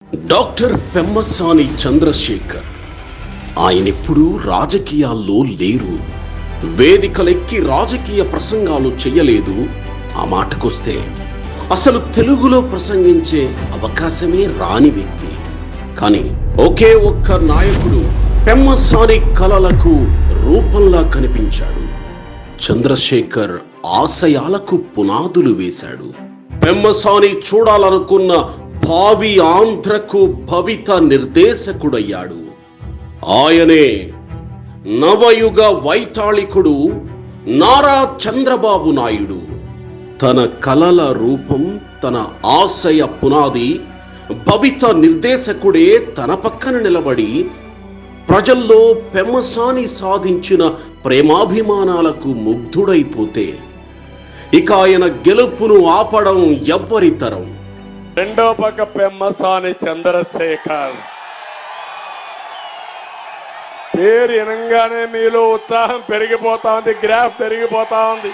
Doctor Pemmasani Chandrasekhar ఆయనెప్పుడూ రాజకీయాల్లో లేరు. వేదికలెక్కి రాజకీయ ప్రసంగాలు చెయ్యలేదు. ఆ మాటకొస్తే అసలు తెలుగులో ప్రసంగించే అవకాశమే రాని వ్యక్తి. కానీ ఒకే ఒక్క నాయకుడు పెమ్మసాని కలలకు రూపంలా కనిపించాడు. చంద్రశేఖర్ ఆశయాలకు పునాదులు వేశాడు. పెమ్మసాని చూడాలనుకున్న భావి ఆంధ్రకు భవిత నిర్దేశకుడయ్యాడు. ఆయనే నవయుగ వైతాళికుడు నారా చంద్రబాబు నాయుడు. తన కలల రూపం, తన ఆశయ పునాది, భవిత నిర్దేశకుడే తన పక్కన నిలబడి ప్రజల్లో పెమ్మసాని సాధించిన ప్రేమాభిమానాలకు ముగ్ధుడైపోతే ఇక ఆయన గెలుపును ఆపడం ఎవ్వరితరం. రెండో పక్క పెమ్మసాని చంద్రశేఖర్ పేరు వినంగానే మీలో ఉత్సాహం పెరిగిపోతా ఉంది, గ్రాఫ్ పెరిగిపోతా ఉంది.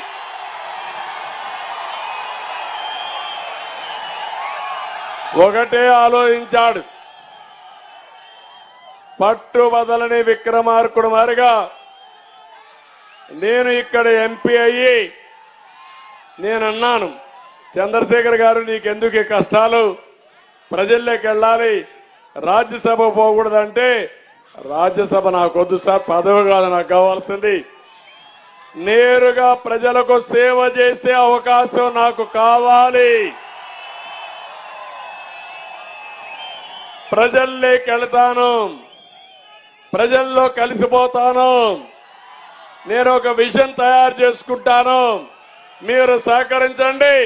ఒకటే ఆలోచించాడు, పట్టు వదలని విక్రమార్కుడు మారిగా నేను ఇక్కడ ఎంపీ అయ్యి నేనన్నాను, చంద్రశేఖర్ గారు నీకెందుకు ఈ కష్టాలు, ప్రజల్లోకి వెళ్ళాలి, రాజ్యసభ పోకూడదంటే రాజ్యసభ నాకొద్దు సార్, పదవి కాదు నాకు కావాల్సింది, నేరుగా ప్రజలకు సేవ చేసే అవకాశం నాకు కావాలి, ప్రజల్లోకి వెళ్తాను, ప్రజల్లో కలిసిపోతాను, నేను ఒక విజన్ తయారు చేసుకుంటాను, మీరు సహకరించండి,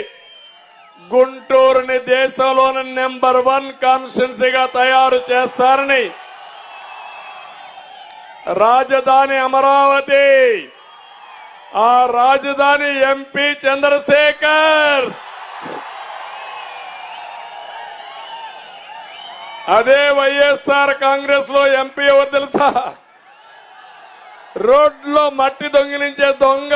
గుంటూరుని దేశంలోని నెంబర్ 1 కాన్స్టిట్యున్సీగా తయారు చేస్తారని, రాజధాని అమరావతి, ఆ రాజధాని ఎంపీ చంద్రశేఖర్, అదే వైఎస్ఆర్ కాంగ్రెస్ లో ఎంపీ ఎవరు తెలుసా, రోడ్లో మట్టి దొంగిలించే దొంగ,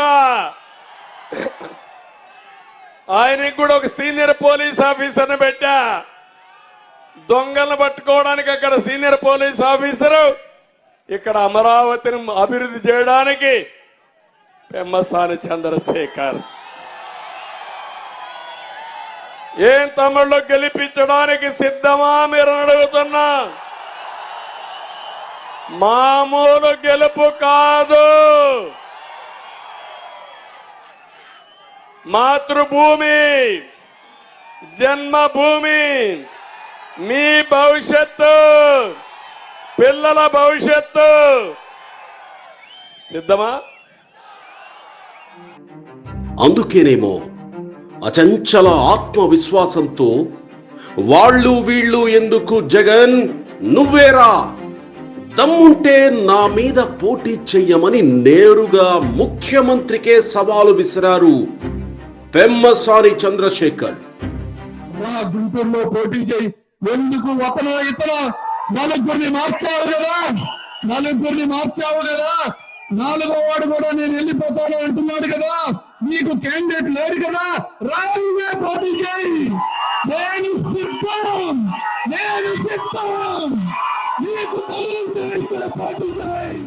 ఆయనకి కూడా ఒక సీనియర్ పోలీస్ ఆఫీసర్ని పెట్టా, దొంగలను పట్టుకోవడానికి అక్కడ సీనియర్ పోలీస్ ఆఫీసరు, ఇక్కడ అమరావతిని అభివృద్ధి చేయడానికి పెమ్మసాని చంద్రశేఖర్. ఏం తమ్ముళ్ళు గెలిపించడానికి సిద్ధమా మీరు అడుగుతున్నా? మామూలు గెలుపు కాదు, మాతృభూమి, జన్మభూమి, మీ భవిష్యత్తు, పిల్లల భవిష్యత్తు. సిద్ధమా? అందుకేనేమో అచంచల ఆత్మవిశ్వాసంతో వాళ్ళు వీళ్ళు ఎందుకు జగన్ నువ్వేరా, దమ్ముంటే నా మీద పోటీ చెయ్యమని నేరుగా ముఖ్యమంత్రికే సవాలు విసిరారు పెమ్మసాని చంద్రశేఖర్. గుంటూరులో పోటీ చేయి, ఎందుకు అతను ఇతను నలుగురిని మార్చావు కదా, నాలుగో వాడు కూడా నేను వెళ్ళిపోతాను అంటున్నాడు కదా, నీకు క్యాండిడేట్ లేడు కదా, రాయివే పోటీ చేయి, నేను సిద్ధం, నీకు పోటీ చేయి.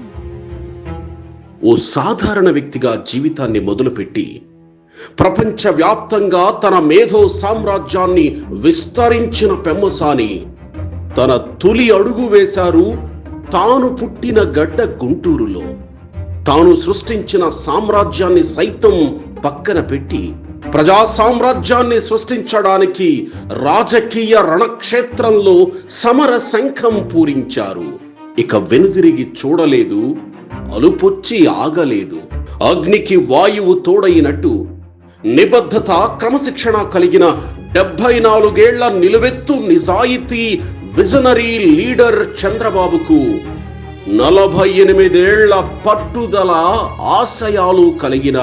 ఓ సాధారణ వ్యక్తిగా జీవితాన్ని మొదలుపెట్టి ప్రపంచవ్యాప్తంగా తన మేధో సామ్రాజ్యాన్ని విస్తరించిన పెమ్మసాని తన తొలి అడుగు వేశారు తాను పుట్టిన గడ్డ గుంటూరులో. తాను సృష్టించిన సామ్రాజ్యాన్ని సైతం పక్కన పెట్టి ప్రజా సామ్రాజ్యాన్ని సృష్టించడానికి రాజకీయ రణక్షేత్రంలో సమర శంఖం పూరించారు. ఇక వెనుదిరిగి చూడలేదు, అలుపొచ్చి ఆగలేదు. అగ్నికి వాయువు తోడైనట్టు నిబద్ధత, క్రమశిక్షణ కలిగిన 74 ఏళ్ల నిలువెత్తు నిజాయితీ విజనరీ లీడర్ చంద్రబాబుకు 48 ఏళ్ల పట్టుదల, ఆశయాలు కలిగిన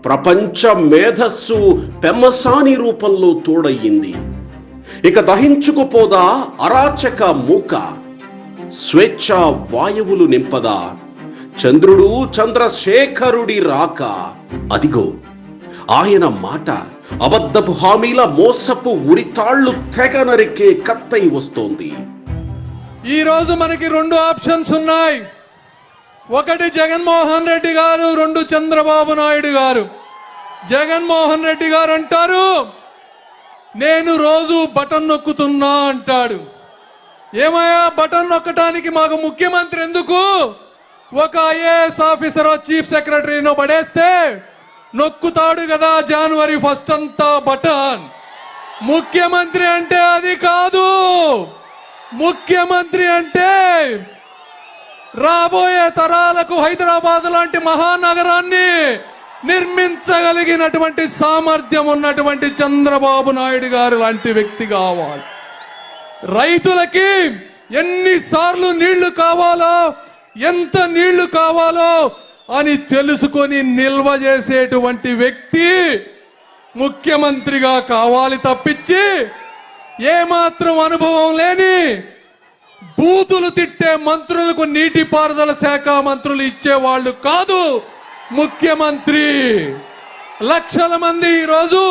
ప్రపంచ మేధస్సు పెమ్మసాని రూపంలో తోడయ్యింది. ఇక దహించుకుపోదా అరాచక మూక, స్వేచ్ఛ వాయువులు నింపదా చంద్రుడు చంద్రశేఖరుడి రాక. అదిగో ఆయన మాట, అబద్ధపు హామీల మోసపు ఉరితాళ్లు తెగ నరికే కత్తై వస్తోంది. ఈ రోజు మనకి 2 ఆప్షన్స్ ఉన్నాయి. ఒకటి జగన్మోహన్ రెడ్డి గారు, 2 చంద్రబాబు నాయుడు గారు. జగన్మోహన్ రెడ్డి గారు అంటారు, నేను రోజు బటన్ నొక్కుతున్నా అంటాడు. ఏమయ్యా, బటన్ నొక్కటానికి మాకు ముఖ్యమంత్రి ఎందుకు? ఒక ఐఏఎస్ ఆఫీసర్ చీఫ్ సెక్రటరీని పడేస్తే నొక్కుతాడు కదా జనవరి 1 అంతా బటన్. ముఖ్యమంత్రి అంటే అది కాదు. ముఖ్యమంత్రి అంటే రాబోయే తరాలకు హైదరాబాద్ లాంటి మహానగరాన్ని నిర్మించగలిగినటువంటి సామర్థ్యం ఉన్నటువంటి చంద్రబాబు నాయుడు గారు లాంటి వ్యక్తి కావాలి. రైతులకి ఎన్నిసార్లు నీళ్లు కావాలో, ఎంత నీళ్లు కావాలో అని తెలుసుకొని నిల్వ చేసేటువంటి వ్యక్తి ముఖ్యమంత్రిగా కావాలి తప్పించి ఏమాత్రం అనుభవం లేని బూతులు తిట్టే మంత్రులకు నీటిపారుదల శాఖ మంత్రులు ఇచ్చేవాళ్ళు కాదు ముఖ్యమంత్రి. లక్షల మంది ఈరోజు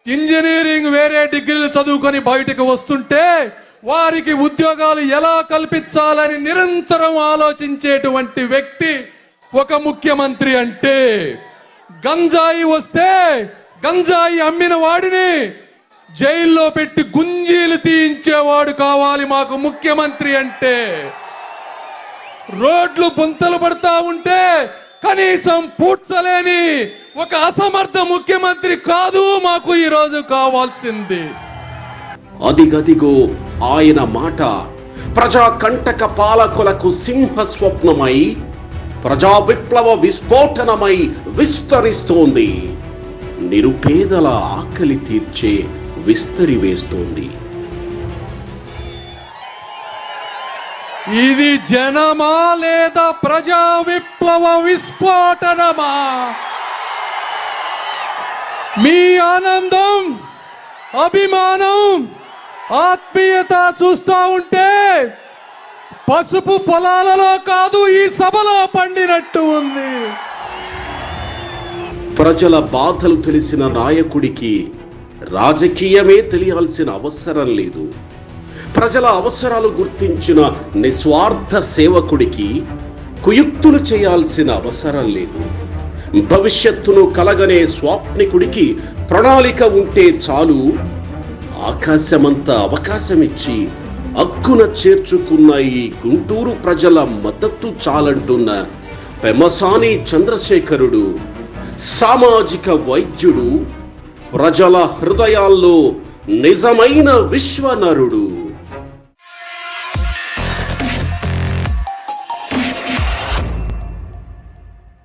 ఇంజనీరింగ్ వేరే డిగ్రీలు చదువుకొని బయటకు వస్తుంటే వారికి ఉద్యోగాలు ఎలా కల్పించాలని నిరంతరం ఆలోచించేటువంటి వ్యక్తి ఒక ముఖ్యమంత్రి. అంటే గంజాయి వస్తే గంజాయి అమ్మిన వాడిని జైల్లో పెట్టి గుంజీలు తీయించేవాడు కావాలి మాకు ముఖ్యమంత్రి అంటే. రోడ్లు గుంతలు పడతా ఉంటే కనీసం పూడ్చలేని ఒక అసమర్థ ముఖ్యమంత్రి కాదు మాకు ఈరోజు కావాల్సింది. అదిగదిగో ఆయన మాట ప్రజా కంటక పాలకులకు సింహ స్వప్నమై, ప్రజా విప్లవ విస్ఫోటనమై విస్తరిస్తోంది. నిరుపేదల ఆకలి తీర్చే విస్తరి వేస్తోంది. ఇది జనమా లేదా ప్రజా విప్లవ విస్ఫోటనమా? మీ ఆనందం, అభిమానం, ఆత్మీయత చూస్తూ ఉంటే పసుపు పొలాలలో కాదు ఈ సభలో పండినట్టు ఉంది. ప్రజల బాధలు తెలిసిన నాయకుడికి రాజకీయమే తెలియాల్సిన అవసరం లేదు. ప్రజల అవసరాలు గుర్తించిన నిస్వార్థ సేవకుడికి కుయుక్తులు చేయాల్సిన అవసరం లేదు. భవిష్యత్తును కలగనే స్వాప్నికుడికి ప్రణాళిక ఉంటే చాలు. ఆకాశమంత అవకాశమిచ్చి అక్కున చేర్చుకున్న ఈ గుంటూరు ప్రజల మద్దతు చాలంటున్న పెమ్మసాని చంద్రశేఖరుడు సామాజిక వైద్యుడు, ప్రజల హృదయాల్లో నిజమైన విశ్వనరుడు.